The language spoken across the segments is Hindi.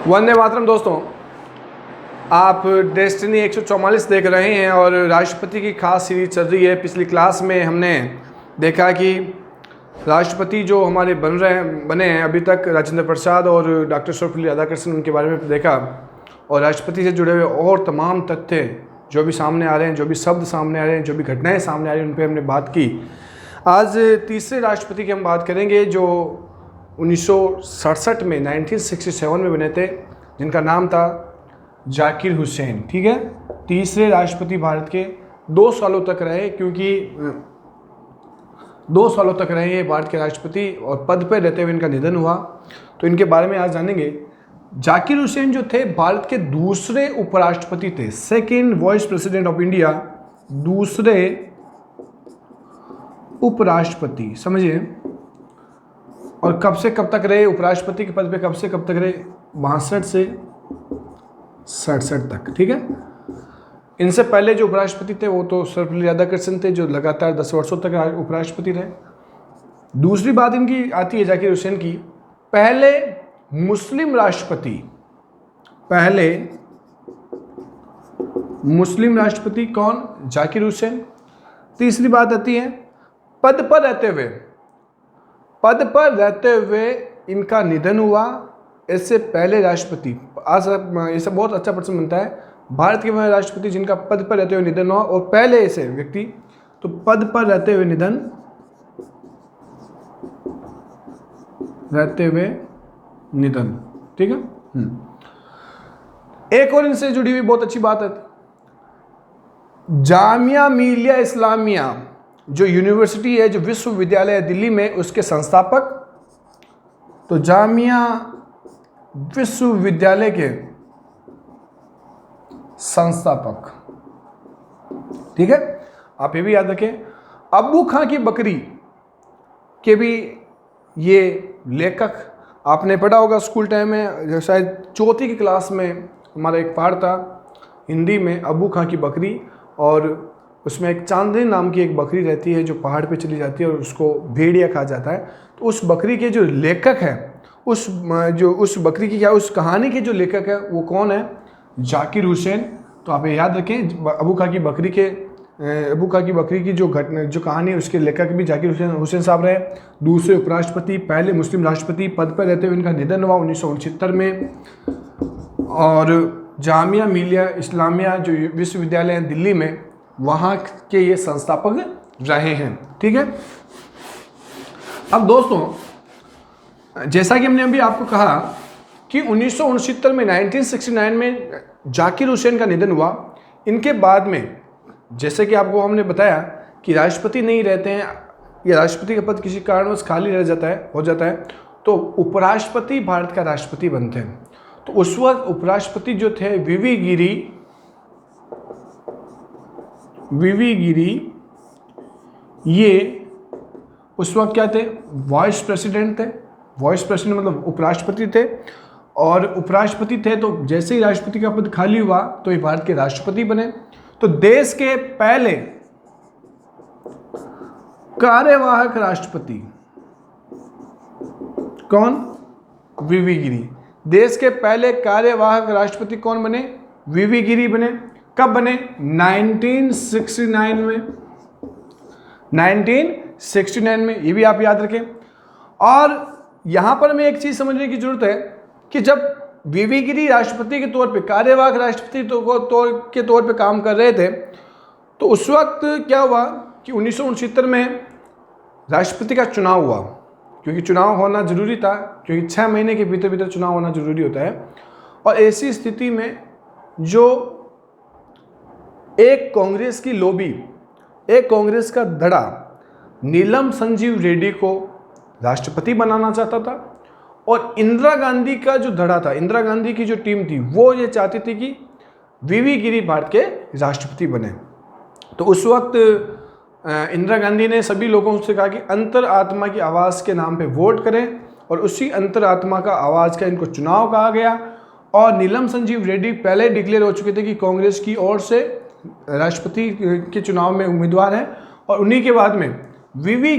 वंदे मातरम दोस्तों, आप डेस्टिनी 144 देख रहे हैं और राष्ट्रपति की खास सीरीज चल रही है। पिछली क्लास में हमने देखा कि राष्ट्रपति जो हमारे बने हैं अभी तक, राजेंद्र प्रसाद और डॉक्टर सर्वपल्ली राधाकृष्णन, उनके बारे में देखा और राष्ट्रपति से जुड़े हुए और तमाम तथ्य जो भी सामने आ रहे हैं, जो भी शब्द सामने आ रहे हैं, जो भी घटनाएं सामने आ रही हैं, उन पर हमने बात की। आज तीसरे राष्ट्रपति की हम बात करेंगे जो 1967 में 1967 में बने थे, जिनका नाम था जाकिर हुसैन। ठीक है, तीसरे राष्ट्रपति भारत के 2 सालों तक रहे, क्योंकि 2 सालों तक रहे ये भारत के राष्ट्रपति और पद पर रहते हुए इनका निधन हुआ। तो इनके बारे में आज जानेंगे। जाकिर हुसैन जो थे भारत के दूसरे उपराष्ट्रपति थे, second vice president of India, दूसरे उपराष्ट्रपति, समझिए। और कब से कब तक रहे उपराष्ट्रपति के पद पे, कब से कब तक रहे? 62 से 67 तक। ठीक है, इनसे पहले जो उपराष्ट्रपति थे वो तो सर्वपल्ली राधाकृष्णन थे, जो लगातार 10 वर्षों तक उपराष्ट्रपति रहे। दूसरी बात इनकी आती है जाकिर हुसैन की, पहले मुस्लिम राष्ट्रपति, पहले मुस्लिम राष्ट्रपति कौन? जाकिर हुसैन। तीसरी बात आती है पद पर रहते हुए इनका निधन हुआ। इससे पहले राष्ट्रपति, आज ये बहुत अच्छा प्रश्न बनता है, भारत के वह राष्ट्रपति जिनका पद पर रहते हुए निधन हुआ और पहले ऐसे व्यक्ति, तो पद पर रहते हुए निधन। ठीक है। एक और इनसे जुड़ी हुई बहुत अच्छी बात है, जामिया मिलिया इस्लामिया जो यूनिवर्सिटी है, जो विश्वविद्यालय है दिल्ली में, उसके संस्थापक, तो जामिया विश्वविद्यालय के संस्थापक। ठीक है, आप ये भी याद रखें। अब्बू खां की बकरी के भी ये लेखक, आपने पढ़ा होगा स्कूल टाइम में, शायद 4th की क्लास में हमारा एक पाठ था हिंदी में, अब्बू खां की बकरी, और उसमें एक चांदनी नाम की एक बकरी रहती है जो पहाड़ पे चली जाती है और उसको भेड़िया खा जाता है। तो उस बकरी के जो लेखक हैं, उस बकरी की, क्या उस कहानी के जो लेखक है वो कौन है? जाकिर हुसैन। तो आप ये याद रखें, अब्बू खां की बकरी की जो कहानी है, उसके लेखक भी जाकिर हुसैन साहब रहे। दूसरे उपराष्ट्रपति, पहले मुस्लिम राष्ट्रपति, पद पर रहते हुए इनका निधन हुआ 1969 में। और जामिया मिलिया इस्लामिया जो विश्वविद्यालय है दिल्ली में, वहाँ के ये संस्थापक रहे हैं। ठीक है। अब दोस्तों, जैसा कि हमने अभी आपको कहा कि 1969 में 1969 में जाकिर हुसैन का निधन हुआ। इनके बाद में, जैसे कि आपको हमने बताया कि राष्ट्रपति नहीं रहते हैं या राष्ट्रपति का पद किसी कारणवश खाली हो जाता है, तो उपराष्ट्रपति भारत का राष्ट्रपति बनते हैं। तो उस वक्त उपराष्ट्रपति जो थे वीवी गिरी, ये उस वक्त क्या थे? वाइस प्रेसिडेंट थे। वाइस प्रेसिडेंट मतलब उपराष्ट्रपति थे, और उपराष्ट्रपति थे तो जैसे ही राष्ट्रपति का पद खाली हुआ तो ये भारत के राष्ट्रपति बने। तो देश के पहले कार्यवाहक राष्ट्रपति कौन? वीवी गिरी। देश के पहले कार्यवाहक राष्ट्रपति कौन बने? वीवी गिरी बने। कब बने? 1969 में। 1969 में, ये भी आप याद रखें। और यहां पर हमें एक चीज समझने की जरूरत है कि जब वीवी गिरी राष्ट्रपति के तौर पे, कार्यवाहक राष्ट्रपति के तौर पे काम कर रहे थे, तो उस वक्त क्या हुआ कि 1969 में राष्ट्रपति का चुनाव हुआ, क्योंकि चुनाव होना जरूरी था, क्योंकि 6 महीने के भीतर चुनाव होना जरूरी होता है। और ऐसी स्थिति में जो एक कांग्रेस की लॉबी, एक कांग्रेस का धड़ा नीलम संजीव रेड्डी को राष्ट्रपति बनाना चाहता था, और इंदिरा गांधी का जो धड़ा था, इंदिरा गांधी की जो टीम थी, वो ये चाहती थी कि वीवी गिरी भारत के राष्ट्रपति बने। तो उस वक्त इंदिरा गांधी ने सभी लोगों से कहा कि अंतर आत्मा की आवाज़ के नाम पे वोट करें, और उसी अंतर आत्मा का आवाज़ का इनको चुनाव कहा गया। और नीलम संजीव रेड्डी पहले डिक्लेयर हो चुके थे कि कांग्रेस की ओर से राष्ट्रपति के चुनाव में उम्मीदवार हैं, और उन्हीं के बाद में वीवी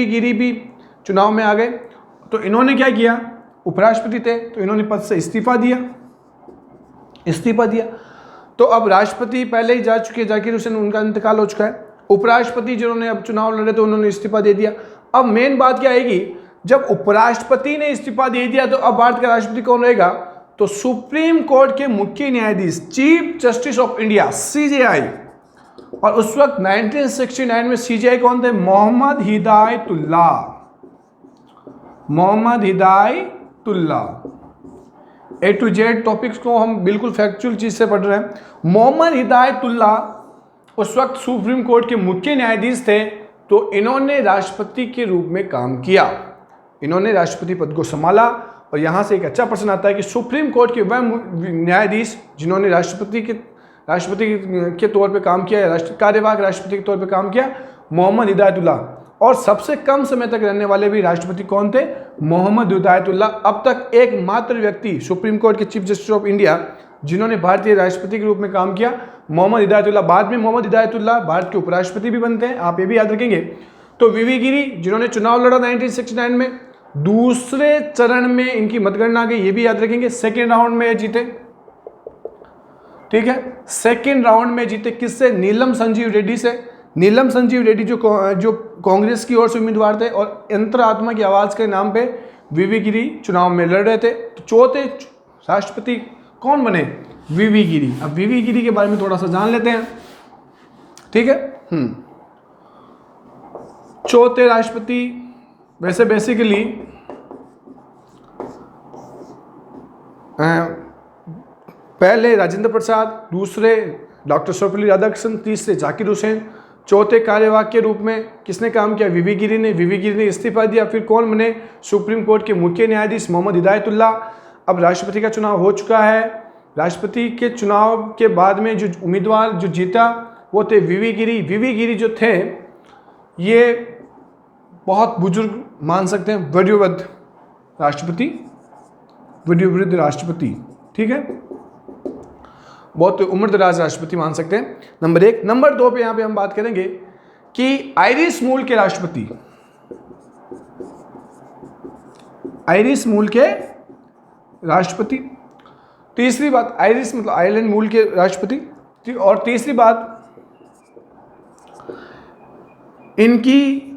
गिरी भी चुनाव में आ गए। तो इन्होंने क्या किया, उपराष्ट्रपति थे, तो इन्होंने पद से इस्तीफा दिया। तो अब राष्ट्रपति पहले ही जा चुके, जाकिर हुसैन, उनका इंतकाल हो चुका है। उपराष्ट्रपति जिन्होंने अब चुनाव लड़े तो उन्होंने इस्तीफा दे दिया। अब मेन बात क्या आएगी, जब उपराष्ट्रपति ने इस्तीफा दे दिया तो अब भारत का राष्ट्रपति कौन रहेगा, तो सुप्रीम कोर्ट के मुख्य न्यायाधीश, chief justice of India, CJI. और उस वक्त 1969 में सीजेआई कौन थे, मोहम्मद हिदायतुल्लाह। ए टू जेड टॉपिक्स को हम बिल्कुल फैक्चुअल चीज से पढ़ रहे हैं। मोहम्मद हिदायतुल्लाह उस वक्त सुप्रीम कोर्ट के मुख्य न्यायाधीश थे, तो इन्होंने राष्ट्रपति के रूप में काम किया, इन्होंने राष्ट्रपति पद को संभाला। और यहाँ से एक अच्छा प्रश्न आता है कि सुप्रीम कोर्ट के वह न्यायाधीश जिन्होंने राष्ट्रपति के तौर पे काम किया, कार्यवाहक राष्ट्रपति के तौर पे काम किया, मोहम्मद हिदायतुल्लाह। और सबसे कम समय तक रहने वाले भी राष्ट्रपति कौन थे, मोहम्मद हिदायतुल्लाह। अब तक एकमात्र व्यक्ति सुप्रीम कोर्ट के चीफ जस्टिस ऑफ इंडिया जिन्होंने भारतीय राष्ट्रपति के रूप में काम किया, मोहम्मद हिदायतुल्लाह। बाद में मोहम्मद हिदायतुल्लाह भारत के उपराष्ट्रपति भी बनते हैं, आप ये भी याद रखेंगे। तो वीवी गिरी जिन्होंने चुनाव लड़ा 1969 में, दूसरे चरण में इनकी मतगणना गई, ये भी याद रखेंगे। सेकेंड राउंड में जीते, ठीक है, सेकेंड राउंड में जीते किससे, नीलम संजीव रेड्डी से। नीलम संजीव रेड्डी जो कांग्रेस की ओर से उम्मीदवार थे और अंतरात्मा की आवाज के नाम पे वीवी गिरी चुनाव में लड़ रहे थे। तो चौथे राष्ट्रपति कौन बने, वीवी गिरी। अब वीवी गिरी के बारे में थोड़ा सा जान लेते हैं, ठीक है। चौथे राष्ट्रपति वैसे बेसिकली पहले राजेंद्र प्रसाद, दूसरे डॉक्टर सर्वपल्ली राधाकृष्णन, तीसरे जाकिर हुसैन, चौथे कार्यवाहक के रूप में किसने काम किया, वीवी गिरी ने। वीवी गिरी ने इस्तीफा दिया, फिर कौन बने, सुप्रीम कोर्ट के मुख्य न्यायाधीश मोहम्मद हिदायतुल्लाह। अब राष्ट्रपति का चुनाव हो चुका है। राष्ट्रपति के चुनाव के बाद में जो उम्मीदवार जो जीता वो थे वीवी गिरी। वीवी गिरी जो थे ये बहुत बुजुर्ग मान सकते हैं, वयोवृद्ध राष्ट्रपति, ठीक है, बहुत उम्रदराज राष्ट्रपति मान सकते हैं, नंबर 1। नंबर 2 पे यहाँ पे हम बात करेंगे कि आयरिश मूल के राष्ट्रपति, आयरिश मूल के राष्ट्रपति। तीसरी बात, आयरिश मतलब आयरलैंड मूल के राष्ट्रपति। और तीसरी बात, इनकी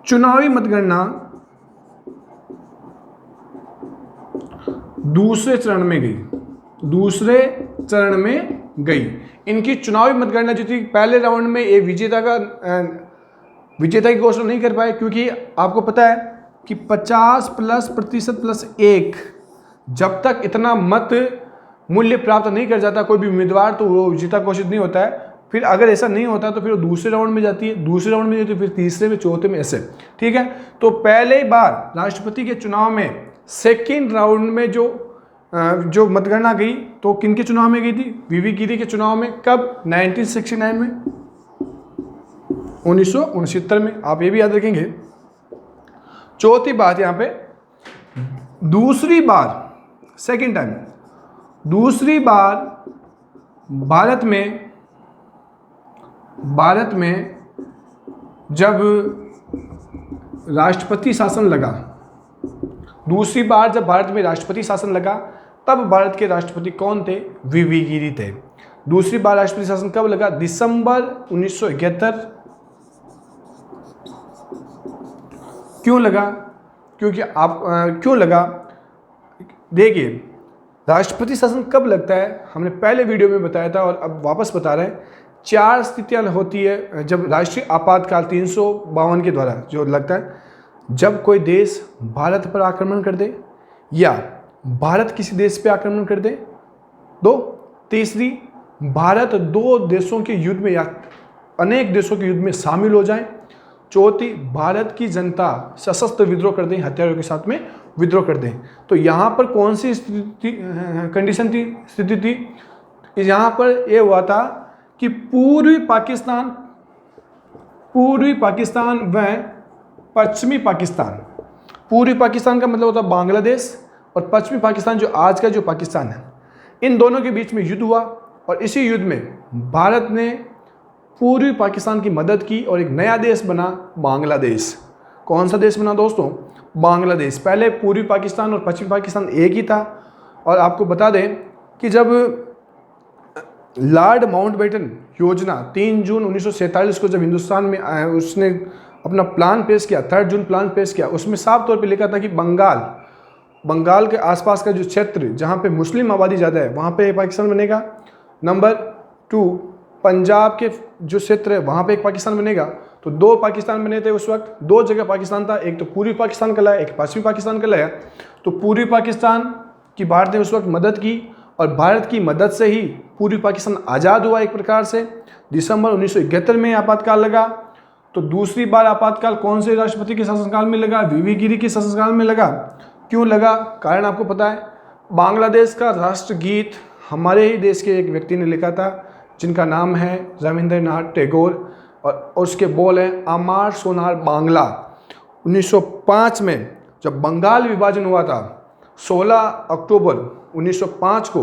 चुनावी मतगणना दूसरे चरण में गई। इनकी चुनावी मतगणना जो थी पहले राउंड में ये विजेता की घोषणा नहीं कर पाए, क्योंकि आपको पता है कि 50% प्लस 1 जब तक इतना मत मूल्य प्राप्त नहीं कर जाता कोई भी उम्मीदवार, तो वो विजेता घोषित नहीं होता है। फिर अगर ऐसा नहीं होता तो फिर वो दूसरे राउंड में जाती है, फिर तीसरे में, चौथे में, ऐसे, ठीक है। तो पहले बार राष्ट्रपति के चुनाव में सेकेंड राउंड में जो मतगणना गई तो किनके चुनाव में गई थी, वीवी गिरी के चुनाव में। कब, 1969 में, 1969 में, आप ये भी याद रखेंगे। चौथी बात यहाँ पे, दूसरी बार भारत में जब राष्ट्रपति शासन लगा, दूसरी बार जब भारत में राष्ट्रपति शासन लगा, तब भारत के राष्ट्रपति कौन थे, वीवी गिरी थे। दूसरी बार राष्ट्रपति शासन कब लगा, दिसंबर 1971। क्यों लगा, क्यों लगा, देखिए राष्ट्रपति शासन कब लगता है, हमने पहले वीडियो में बताया था और अब वापस बता रहे हैं। 4 स्थितियां होती है जब राष्ट्रीय आपातकाल 352 के द्वारा जो लगता है, जब कोई देश भारत पर आक्रमण कर दे या भारत किसी देश पे आक्रमण कर दे। 2, तीसरी, भारत 2 देशों के युद्ध में या अनेक देशों के युद्ध में शामिल हो जाए। चौथी, भारत की जनता सशस्त्र विद्रोह कर दें, हथियारों के साथ में विद्रोह कर दें। तो यहाँ पर कौन सी कंडीशन थी, स्थिति थी, यहाँ पर यह हुआ था कि पूर्वी पाकिस्तान व पश्चिमी पाकिस्तान, पूर्वी पाकिस्तान का मतलब होता है बांग्लादेश और पश्चिमी पाकिस्तान जो आज का जो पाकिस्तान है, इन दोनों के बीच में युद्ध हुआ और इसी युद्ध में भारत ने पूर्वी पाकिस्तान की मदद की और एक नया देश बना बांग्लादेश। कौन सा देश बना दोस्तों? बांग्लादेश। पहले पूर्वी पाकिस्तान और पश्चिमी पाकिस्तान एक ही था। और आपको बता दें कि जब लॉर्ड माउंटबेटन योजना 3 जून 1947 को जब हिंदुस्तान में आया, उसने अपना प्लान पेश किया, 3 जून प्लान पेश किया, उसमें साफ तौर पे लिखा था कि बंगाल के आसपास का जो क्षेत्र जहाँ पे मुस्लिम आबादी ज़्यादा है वहाँ पे पाकिस्तान बनेगा। नंबर 2, पंजाब के जो क्षेत्र है वहाँ पे एक पाकिस्तान बनेगा। तो 2 पाकिस्तान बने थे उस वक्त, 2 जगह पाकिस्तान था, एक तो पूर्वी पाकिस्तान कहलाया, एक पश्चिमी पाकिस्तान कहलाया। तो पूर्वी पाकिस्तान की भारत ने उस वक्त मदद की और भारत की मदद से ही पूर्वी पाकिस्तान आज़ाद हुआ एक प्रकार से। दिसंबर 1971 में आपातकाल लगा। तो दूसरी बार आपातकाल कौन से राष्ट्रपति के शासनकाल में लगा? वीवी गिरी के शासनकाल में लगा। क्यों लगा? कारण आपको पता है। बांग्लादेश का राष्ट्रगीत हमारे ही देश के एक व्यक्ति ने लिखा था जिनका नाम है रविंद्रनाथ टैगोर, और उसके बोल हैं अमार सोनार बांग्ला। 1905 में जब बंगाल विभाजन हुआ था, 16 अक्टूबर 1905 को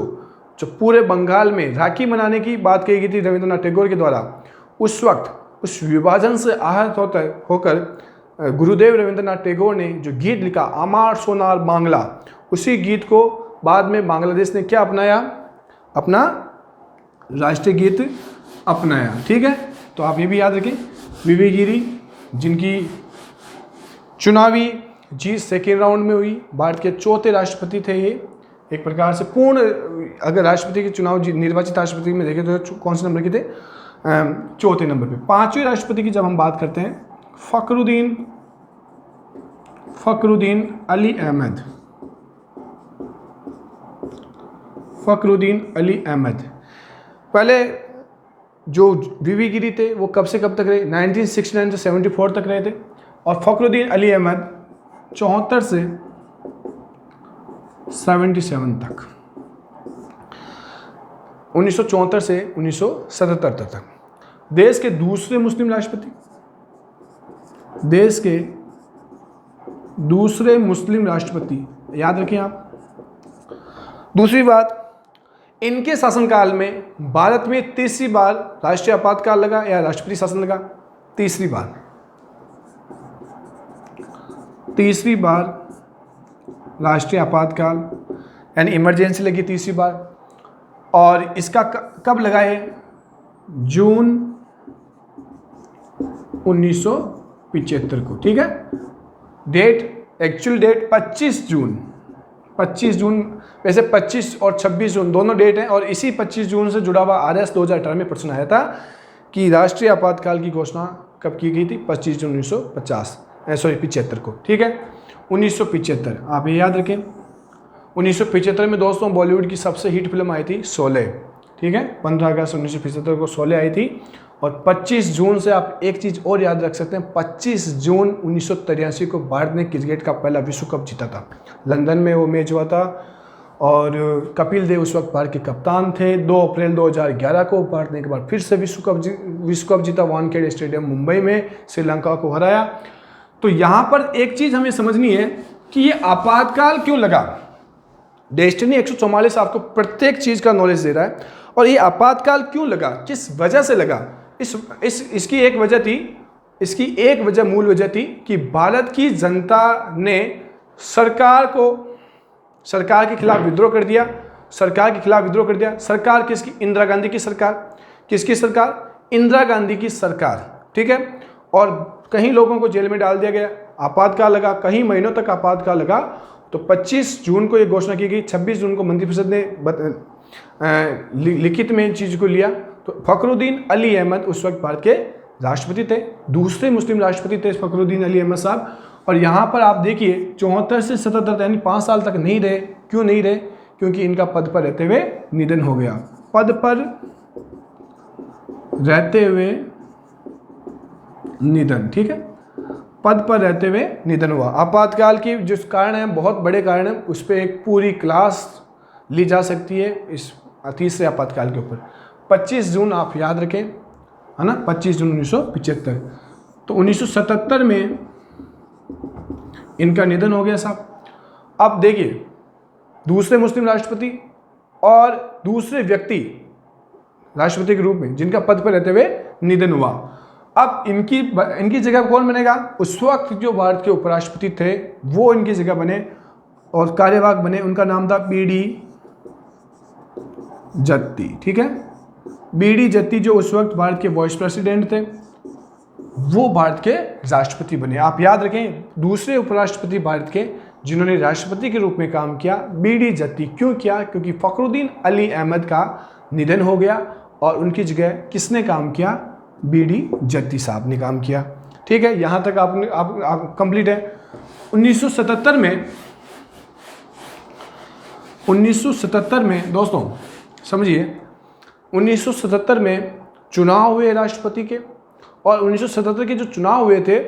जब पूरे बंगाल में राखी मनाने की बात कही गई थी रविंद्रनाथ टैगोर के द्वारा, उस वक्त उस विभाजन से आहत होकर गुरुदेव रविंद्रनाथ टैगोर ने जो गीत लिखा अमार सोनार बांग्ला, उसी गीत को बाद में बांग्लादेश ने क्या अपनाया? अपना राष्ट्रीय गीत अपनाया। ठीक है, तो आप ये भी याद रखें, वीवी गिरी जिनकी चुनावी जीत सेकेंड राउंड में हुई, भारत के 4थे राष्ट्रपति थे ये, एक प्रकार से पूर्ण, अगर राष्ट्रपति के चुनाव निर्वाचित राष्ट्रपति में देखें तो कौन से नंबर के थे? 4थे नंबर पे। 5वें राष्ट्रपति की जब हम बात करते हैं, फखरुद्दीन अली अहमद। फखरुद्दीन अली अहमद पहले जो वीवी गिरी थे वो कब से कब तक रहे? 1969 से 74 तक रहे थे। और फखरुद्दीन अली अहमद 74 से 77 तक, 1974 से 1977 तक। देश के दूसरे मुस्लिम राष्ट्रपति, देश के दूसरे मुस्लिम राष्ट्रपति, याद रखें आप। दूसरी बात, इनके शासनकाल में भारत में तीसरी बार राष्ट्रीय आपातकाल लगा या राष्ट्रपति शासन लगा? तीसरी बार राष्ट्रीय आपातकाल यानी इमरजेंसी लगी तीसरी बार। और इसका कब लगा है? जून 1975 को। ठीक है, डेट, एक्चुअल डेट 25 जून। वैसे 25 और 26 जून दोनों डेट हैं, और इसी 25 जून से जुड़ा हुआ RS 2018 में प्रश्न आया था कि राष्ट्रीय आपातकाल की घोषणा कब की गई थी? 25 जून 1975 को। ठीक है, 1975 आप ये याद रखें। 1975 में दोस्तों बॉलीवुड की सबसे हिट फिल्म आई थी शोले। ठीक है, 15 अगस्त 1975 को शोले आई थी। और 25 जून से आप एक चीज़ और याद रख सकते हैं, 25 जून 1983 को भारत ने क्रिकेट का पहला विश्व कप जीता था। लंदन में वो मैच हुआ था और कपिल देव उस वक्त भारत के कप्तान थे। 2 अप्रैल 2011 को भारत ने एक बार फिर से विश्व कप जीता, वानखेड़े स्टेडियम मुंबई में श्रीलंका को हराया। तो यहाँ पर एक चीज़ हमें समझनी है कि ये आपातकाल क्यों लगा। डेस्टिनी 144 आपको प्रत्येक चीज़ का नॉलेज दे रहा है। और ये आपातकाल क्यों लगा, किस वजह से लगा? इसकी एक वजह थी, मूल वजह थी कि भारत की जनता ने सरकार के खिलाफ विद्रोह कर दिया। सरकार किसकी? इंदिरा गांधी की सरकार। किसकी सरकार? इंदिरा गांधी की सरकार। ठीक है, और कहीं लोगों को जेल में डाल दिया गया, आपातकाल लगा, कहीं महीनों तक आपातकाल लगा। तो 25 जून को ये घोषणा की गई, 26 जून को मंत्रिपरिषद ने लिखित में इन चीज़ को लिया। तो फखरुद्दीन अली अहमद उस वक्त भारत के राष्ट्रपति थे, दूसरे मुस्लिम राष्ट्रपति थे फखरुद्दीन अली अहमद साहब। और यहाँ पर आप देखिए 74 से 77 यानी 5 साल तक नहीं रहे। क्यों नहीं रहे? क्योंकि इनका पद पर रहते हुए निधन हो गया। पद पर रहते हुए निधन। ठीक है, पद पर रहते हुए निधन हुआ। आपातकाल की जो कारण है, बहुत बड़े कारण है, उस पर एक पूरी क्लास ली जा सकती है इस तीसरे आपातकाल के ऊपर। 25 जून आप याद रखें, है ना, 25 जून 1975। तो 1977 में इनका निधन हो गया साहब। अब देखिए, दूसरे मुस्लिम राष्ट्रपति और दूसरे व्यक्ति राष्ट्रपति के रूप में जिनका पद पर रहते हुए निधन हुआ। अब इनकी जगह कौन बनेगा? उस वक्त जो भारत के उपराष्ट्रपति थे वो इनकी जगह बने और कार्यवाहक बने, उनका नाम था बीडी जत्ती। ठीक है, बीडी जत्ती जो उस वक्त भारत के वाइस प्रेसिडेंट थे वो भारत के राष्ट्रपति बने। आप याद रखें, दूसरे उपराष्ट्रपति भारत के जिन्होंने राष्ट्रपति के रूप में काम किया बीडी जत्ती। क्यों किया? क्योंकि फखरुद्दीन अली अहमद का निधन हो गया और उनकी जगह किसने काम किया? बीडी जत्ती साहब ने काम किया। ठीक है, यहां तक आप कंप्लीट है। 1977 में दोस्तों समझिए, 1977 में चुनाव हुए राष्ट्रपति के, और 1977 के जो चुनाव हुए थे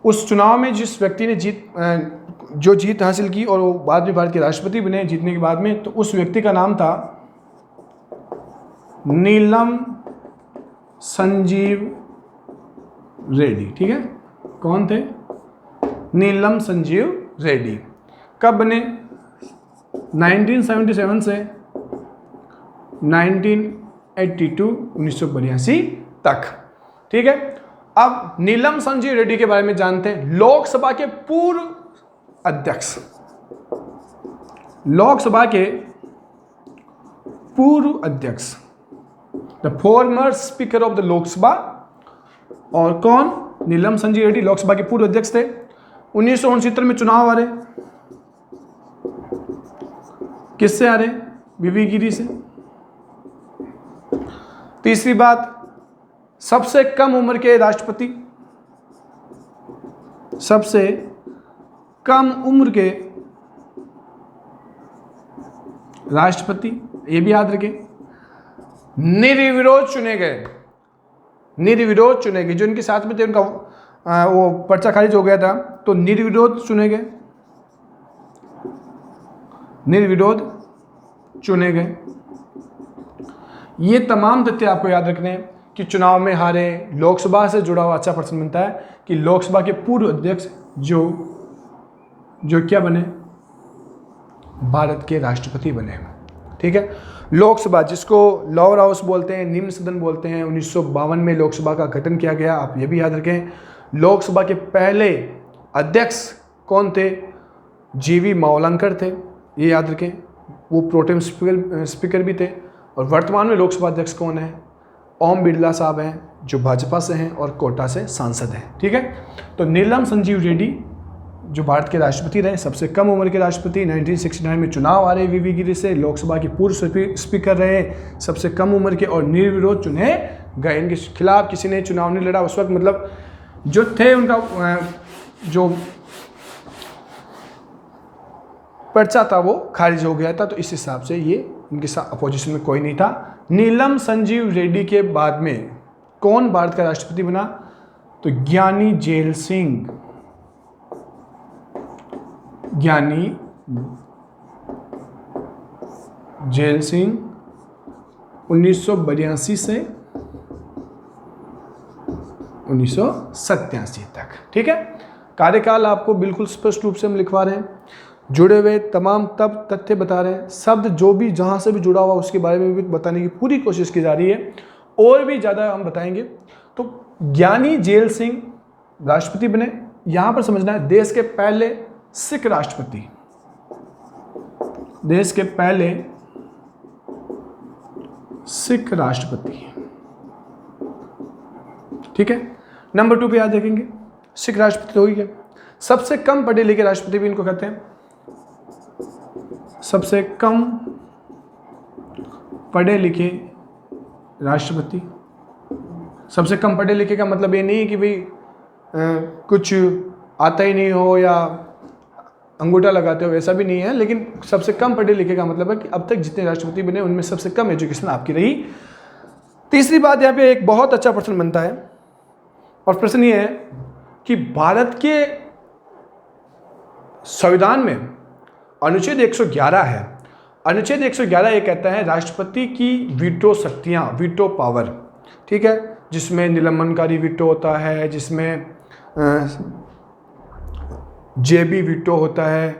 उस चुनाव में जिस व्यक्ति ने जीत हासिल की और वो बाद में भारत के राष्ट्रपति बने जीतने के बाद में, तो उस व्यक्ति का नाम था नीलम संजीव रेड्डी। ठीक है, कौन थे? नीलम संजीव रेड्डी। कब बने? 1977 से 1982 तक। ठीक है, अब नीलम संजीव रेड्डी के बारे में जानते हैं। लोकसभा के पूर्व अध्यक्ष, लोकसभा के पूर्व अध्यक्ष, the former speaker of the Lok Sabha. और कौन? नीलम संजीव रेड्डी लोकसभा के पूर्व अध्यक्ष थे। 1969 में चुनाव आ रहे, किससे आ रहे? वीवी गिरी से। तीसरी बात, सबसे कम उम्र के राष्ट्रपति, सबसे कम उम्र के राष्ट्रपति, ये भी याद रखें, निर्विरोध चुने गए। निर्विरोध चुने गए, जो इनके साथ में थे उनका वो पर्चा खारिज हो गया था, तो निर्विरोध चुने गए, निर्विरोध चुने गए। ये तमाम तथ्य आपको याद रखने हैं कि चुनाव में हारे, लोकसभा से जुड़ा हुआ अच्छा प्रश्न बनता है कि लोकसभा के पूर्व अध्यक्ष जो क्या बने? भारत के राष्ट्रपति बने। ठीक है, लोकसभा जिसको लोअर हाउस बोलते हैं, निम्न सदन बोलते हैं, 1952 में लोकसभा का गठन किया गया। आप ये भी याद रखें। लोकसभा के पहले अध्यक्ष कौन थे? जीवी मावलंकर थे, ये याद रखें, वो प्रोटेम स्पीकर भी थे। और वर्तमान में लोकसभा अध्यक्ष कौन है? ओम बिरला साहब हैं, जो भाजपा से हैं और कोटा से सांसद हैं। ठीक है, तो नीलम संजीव रेड्डी जो भारत के राष्ट्रपति रहे, सबसे कम उम्र के राष्ट्रपति, 1969 में चुनाव आ रहे वीवी गिरी से, लोकसभा के पूर्व स्पीकर रहे, सबसे कम उम्र के, और निर्विरोध चुने गए। इनके खिलाफ किसी ने चुनाव नहीं लड़ा उस वक्त, मतलब जो थे उनका जो पर्चा था वो खारिज हो गया था, तो इस हिसाब से ये इनके साथ अपोजिशन में कोई नहीं था। नीलम संजीव रेड्डी के बाद में कौन भारत का राष्ट्रपति बना? तो ज्ञानी जेल सिंह। ज्ञानी जेल सिंह 1982 से 1987 तक। ठीक है, कार्यकाल आपको बिल्कुल स्पष्ट रूप से हम लिखवा रहे हैं, जुड़े हुए तमाम तब तथ्य बता रहे हैं, शब्द जो भी जहां से भी जुड़ा हुआ उसके बारे में भी बताने की पूरी कोशिश की जा रही है, और भी ज़्यादा हम बताएंगे। तो ज्ञानी जेल सिंह राष्ट्रपति बने। यहां पर समझना है, देश के पहले सिख राष्ट्रपति, देश के पहले सिख राष्ट्रपति। ठीक है, नंबर 2 पे याद रखेंगे, सिख राष्ट्रपति हो गया। सबसे कम पढ़े लिखे राष्ट्रपति भी इनको कहते हैं, सबसे कम पढ़े लिखे राष्ट्रपति। सबसे कम पढ़े लिखे का मतलब ये नहीं है कि भाई कुछ आता ही नहीं हो या अंगूठा लगाते हो, ऐसा भी नहीं है, लेकिन सबसे कम पढ़े लिखे का मतलब है कि अब तक जितने राष्ट्रपति बने उनमें सबसे कम एजुकेशन आपकी रही। तीसरी बात, यहाँ पे एक बहुत अच्छा प्रश्न बनता है, और प्रश्न ये है कि भारत के संविधान में अनुच्छेद 111 है। अनुच्छेद 111 ये कहता है राष्ट्रपति की वीटो शक्तियां, वीटो पावर। ठीक है, जिसमें निलंबनकारी वीटो होता है, जिसमें जेबी वीटो होता है।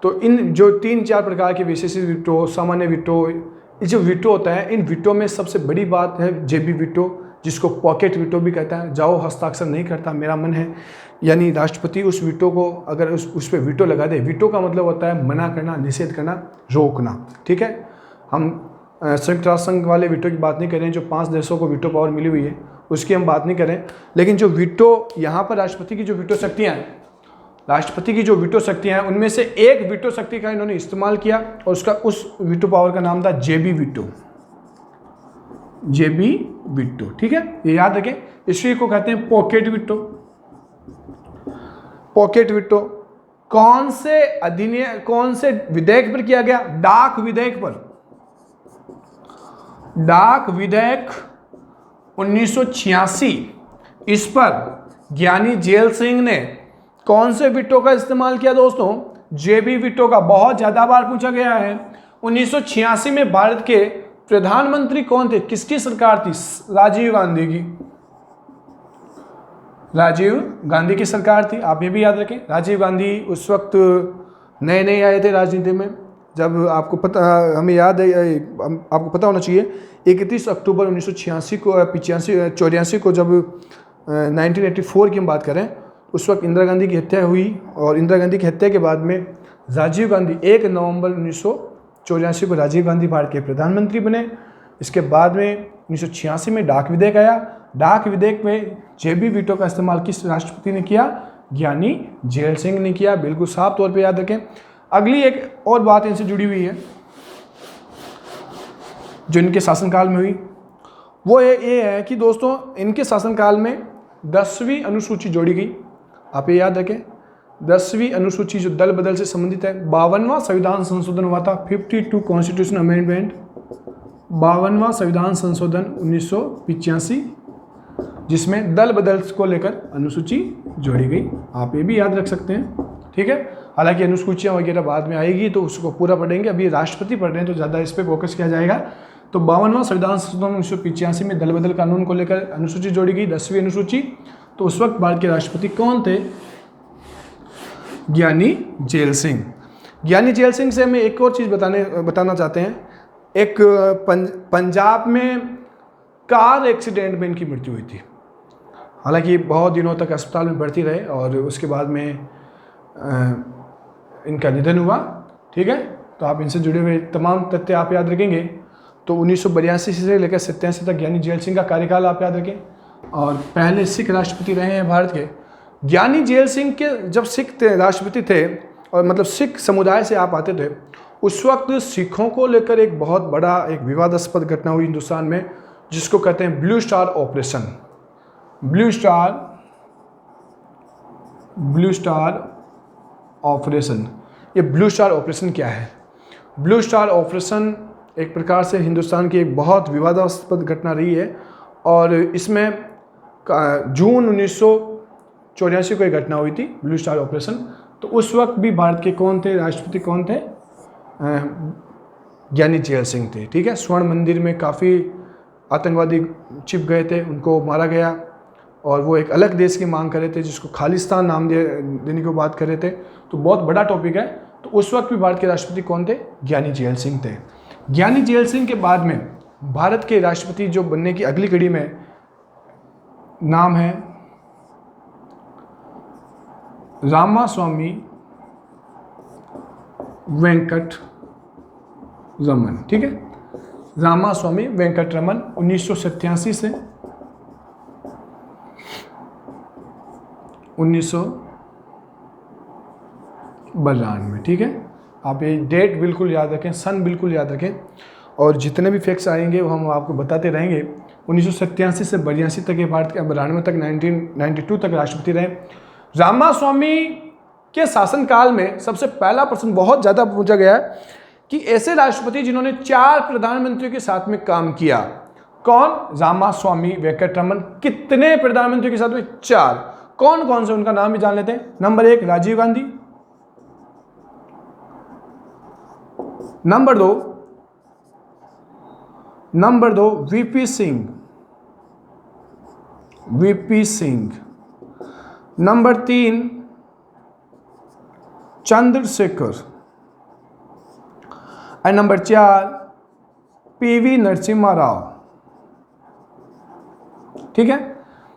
तो इन जो 3-4 प्रकार के विशेषित वीटो, सामान्य वीटो, ये जो वीटो होता है, इन वीटो में सबसे बड़ी बात है जेबी वीटो, जिसको पॉकेट वीटो भी कहता है, जाओ हस्ताक्षर नहीं करता मेरा मन है, यानी राष्ट्रपति उस वीटो को अगर उस पर वीटो लगा दे, वीटो का मतलब होता है मना करना, निषेध करना, रोकना। ठीक है, हम संयुक्त राष्ट्र संघ वाले वीटो की बात नहीं कर रहे हैं, जो 5 देशों को वीटो पावर मिली हुई है उसकी हम बात नहीं करें, लेकिन जो वीटो यहाँ पर राष्ट्रपति की जो वीटो शक्तियाँ हैं, राष्ट्रपति की जो वीटो शक्तियाँ हैं उनमें से एक वीटो शक्ति का इन्होंने इस्तेमाल किया और उसका उस वीटो पावर का नाम था जेबी वीटो, जेबी वीटो। ठीक है, ये याद रखें, इसी को कहते हैं पॉकेट वीटो। पॉकेट वीटो कौन से अधिनियम, कौन से विधेयक पर किया गया? डाक विधेयक पर। डाक विधेयक 1986, इस पर ज्ञानी जेल सिंह ने कौन से वीटो का इस्तेमाल किया दोस्तों? जेबी वीटो का। बहुत ज्यादा बार पूछा गया है। 1986 में भारत के प्रधानमंत्री कौन थे? किसकी सरकार थी? राजीव गांधी की। राजीव गांधी की सरकार थी, आप ये भी याद रखें। राजीव गांधी उस वक्त नए नए आए थे राजनीति में, जब आपको पता, हमें याद है, आपको पता होना चाहिए 31 अक्टूबर 1986 को 84 को जब 1984 की हम बात करें, उस वक्त इंदिरा गांधी की हत्या हुई और इंदिरा गांधी की हत्या के बाद में राजीव गांधी 1 नवंबर 1984 को राजीव गांधी भारत के प्रधानमंत्री बने। इसके बाद में 1986 में डाक विधेयक आया। डाक विधेयक में जेबी वीटो का इस्तेमाल किस राष्ट्रपति ने किया? ज्ञानी जेल सिंह ने किया। बिल्कुल साफ तौर पे याद रखें। अगली एक और बात इनसे जुड़ी हुई है जो इनके शासनकाल में हुई, वो ये है कि दोस्तों इनके शासनकाल में 10वीं अनुसूची जोड़ी गई। आप ये याद रखें, 10वीं अनुसूची जो दल बदल से संबंधित है। 52वां संविधान संशोधन हुआ था, 52 कॉन्स्टिट्यूशन अमेंडमेंट, 52वां संविधान संशोधन 1985, जिसमें दल बदल को लेकर अनुसूची जोड़ी गई। आप ये भी याद रख सकते हैं। ठीक है, हालांकि अनुसूचियाँ वगैरह बाद में आएगी तो उसको पूरा पढ़ेंगे, अभी राष्ट्रपति पढ़ रहे हैं तो ज़्यादा इस पर फोकस किया जाएगा। तो 52वां संविधान संशोधन 1985 में दल बदल कानून को लेकर अनुसूची जोड़ी गई, 10वीं अनुसूची। तो उस वक्त भारत के राष्ट्रपति कौन थे? ज्ञानी जेल सिंह। ज्ञानी जेल सिंह से हमें एक और चीज़ बताना चाहते हैं। एक पंजाब में कार एक्सीडेंट में इनकी मृत्यु हुई थी। हालांकि बहुत दिनों तक अस्पताल में भर्ती रहे और उसके बाद में इनका निधन हुआ। ठीक है, तो आप इनसे जुड़े हुए तमाम तथ्य आप याद रखेंगे। तो 1982 से लेकर 87 तक ज्ञानी जेल सिंह का कार्यकाल आप याद रखें, और पहले सिख राष्ट्रपति रहे हैं भारत के। ज्ञानी जेल सिंह के जब सिख राष्ट्रपति थे, और मतलब सिख समुदाय से आप आते थे, उस वक्त सिखों को लेकर एक बहुत बड़ा एक विवादास्पद घटना हुई हिंदुस्तान में, जिसको कहते हैं blue star operation. Blue star operation. ये ब्लू स्टार ऑपरेशन क्या है? ब्लू स्टार ऑपरेशन एक प्रकार से हिंदुस्तान की एक बहुत विवादास्पद घटना रही है, और इसमें जून 1984 को एक घटना हुई थी, ब्लू स्टार ऑपरेशन। तो उस वक्त भी भारत के कौन थे राष्ट्रपति? कौन थे? ज्ञानी जेल सिंह थे। ठीक है, स्वर्ण मंदिर में काफ़ी आतंकवादी छिप गए थे, उनको मारा गया, और वो एक अलग देश की मांग कर रहे थे जिसको खालिस्तान नाम देने की बात कर रहे थे। तो बहुत बड़ा टॉपिक है। तो उस वक्त भी भारत के राष्ट्रपति कौन थे? ज्ञानी जेल सिंह थे। ज्ञानी जेल सिंह के बाद में भारत के राष्ट्रपति जो बनने की अगली कड़ी में नाम है रामास्वामी वेंकट रमन। ठीक है, रामास्वामी वेंकट रमन 1987 से 1992। ठीक है, आप ये डेट बिल्कुल याद रखें, सन बिल्कुल याद रखें, और जितने भी फैक्ट्स आएंगे वो हम आपको बताते रहेंगे। 1987 से 82 तक ये भारत के 92 तक 1992 तक राष्ट्रपति रहे। रामास्वामी के शासनकाल में सबसे पहला प्रश्न बहुत ज़्यादा पूछा गया है कि ऐसे राष्ट्रपति जिन्होंने 4 प्रधानमंत्रियों के साथ में काम किया, कौन? रामास्वामी वेंकटरमन। कितने प्रधानमंत्रियों के साथ में? 4। कौन कौन से, उनका नाम भी जान लेते हैं। Number 1 Rajiv Gandhi, number 2 VP Singh, number 3 Chandrashekhar, और नंबर 4 पीवी नरसिम्हा राव। ठीक है।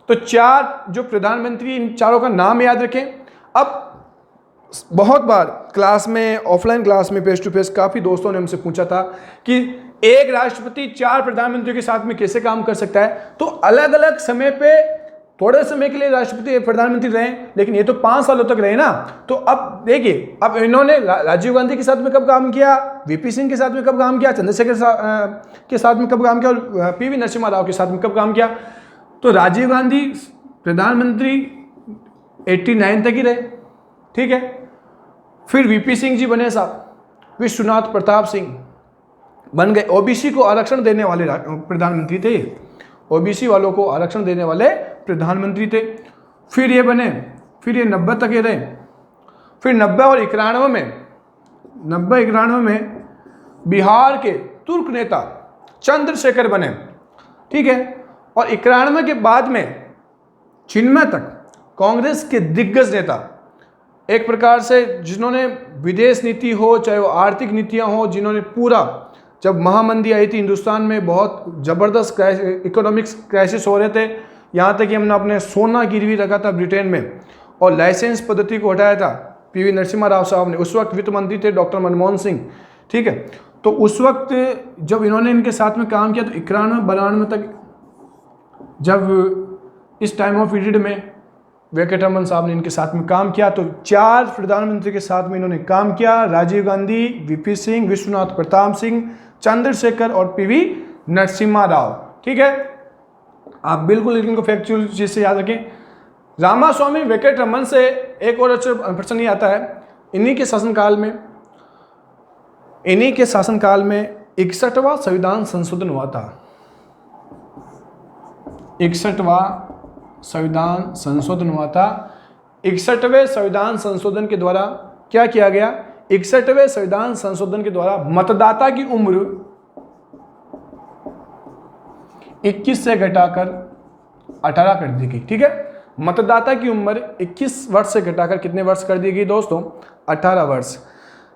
तो 4 जो प्रधानमंत्री, इन चारों का नाम याद रखें। अब बहुत बार क्लास में, ऑफलाइन क्लास में, फेस टू फेस काफ़ी दोस्तों ने हमसे पूछा था कि एक राष्ट्रपति 4 प्रधानमंत्रियों के साथ में कैसे काम कर सकता है। तो अलग अलग समय पे थोड़े समय के लिए राष्ट्रपति प्रधानमंत्री रहे, लेकिन ये तो 5 सालों तक रहे ना। तो अब देखिए, अब इन्होंने राजीव गांधी के साथ में कब काम किया, वीपी सिंह के साथ में कब काम किया, चंद्रशेखर के साथ में कब काम किया, और पीवी नरसिम्हा राव के साथ में कब काम किया। तो राजीव गांधी प्रधानमंत्री 89 तक ही रहे, ठीक है। फिर वीपी सिंह जी बने साहब, विश्वनाथ प्रताप सिंह बन गए, ओबीसी को आरक्षण देने वाले प्रधानमंत्री थे, ओबीसी वालों को आरक्षण देने वाले प्रधानमंत्री थे। फिर ये बने, फिर ये 90 तक ये रहे। फिर 90 और 91 में बिहार के तुर्क नेता चंद्रशेखर बने, ठीक है। और 91 के बाद में चिन्मय तक कांग्रेस के दिग्गज नेता, एक प्रकार से जिन्होंने विदेश नीति हो, चाहे वो आर्थिक नीतियां हो, जिन्होंने पूरा, जब महामंदी आई थी हिंदुस्तान में, बहुत ज़बरदस्त इकोनॉमिक्स क्राइसिस हो रहे थे, यहाँ तक कि हमने अपने सोना गिरवी रखा था ब्रिटेन में और लाइसेंस पद्धति को हटाया था पीवी नरसिम्हा राव साहब ने। उस वक्त वित्त मंत्री थे डॉक्टर मनमोहन सिंह, ठीक है। तो उस वक्त जब इन्होंने इनके साथ में काम किया तो 91-92 तक, जब इस टाइम ऑफ पीरियड में वेंकटरमन साहब ने इनके साथ में काम किया, तो 4 प्रधानमंत्री के साथ में इन्होंने काम किया, राजीव गांधी, वीपी सिंह, विश्वनाथ प्रताप सिंह, चंद्रशेखर और पीवी नरसिम्हा राव, ठीक है। आप बिल्कुल इनको फैक्चुअल चीज से याद रखें। रामास्वामी वेंकटरमन से एक और अच्छा प्रश्न ये आता है, इन्हीं के शासनकाल में 61वां संविधान संशोधन हुआ था। 61वां संविधान संशोधन हुआ था। 61वें संविधान संशोधन के द्वारा क्या किया गया, 61वें संविधान संशोधन के द्वारा मतदाता की उम्र 21 से घटाकर 18 कर दी गई, ठीक है। मतदाता की उम्र 21 वर्ष से घटाकर कितने वर्ष कर दी गई दोस्तों, 18 वर्ष।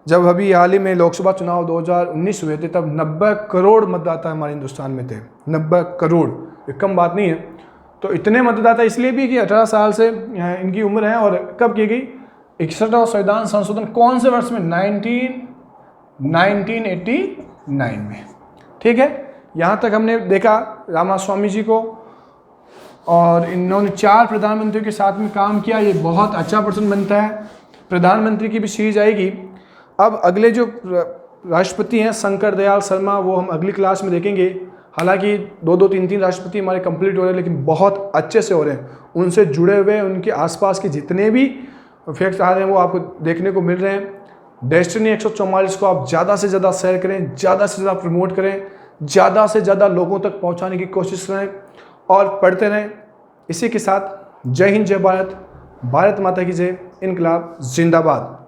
जब अभी हाल ही में लोकसभा चुनाव 2019 हुए थे, तब 90 करोड़ मतदाता हमारे हिंदुस्तान में थे। 90 करोड़, ये कम बात नहीं है। तो इतने मतदाता इसलिए भी कि 18 साल से इनकी उम्र है। और कब की गई, 61वां संविधान संशोधन कौन से वर्ष में, 1989 में, ठीक है। यहाँ तक हमने देखा रामास्वामी जी को, और इन्होंने 4 प्रधानमंत्रियों के साथ में काम किया। ये बहुत अच्छा प्रश्न बनता है, प्रधानमंत्री की भी सीरीज आएगी। अब अगले जो राष्ट्रपति हैं शंकर दयाल शर्मा, वो हम अगली क्लास में देखेंगे। हालांकि 2-2, 3-3 राष्ट्रपति हमारे कंप्लीट हो रहे हैं, लेकिन बहुत अच्छे से हो रहे हैं। उनसे जुड़े हुए उनके आसपास के जितने भी फैक्ट्स आ रहे हैं वो आपको देखने को मिल रहे हैं। डेस्टिनी 144 को आप ज़्यादा से ज़्यादा शेयर करें, ज़्यादा से ज़्यादा प्रमोट करें, ज़्यादा से ज़्यादा लोगों तक पहुंचाने की कोशिश करें और पढ़ते रहें। इसी के साथ जय हिंद, जय भारत, भारत माता की जय, इनकलाब जिंदाबाद।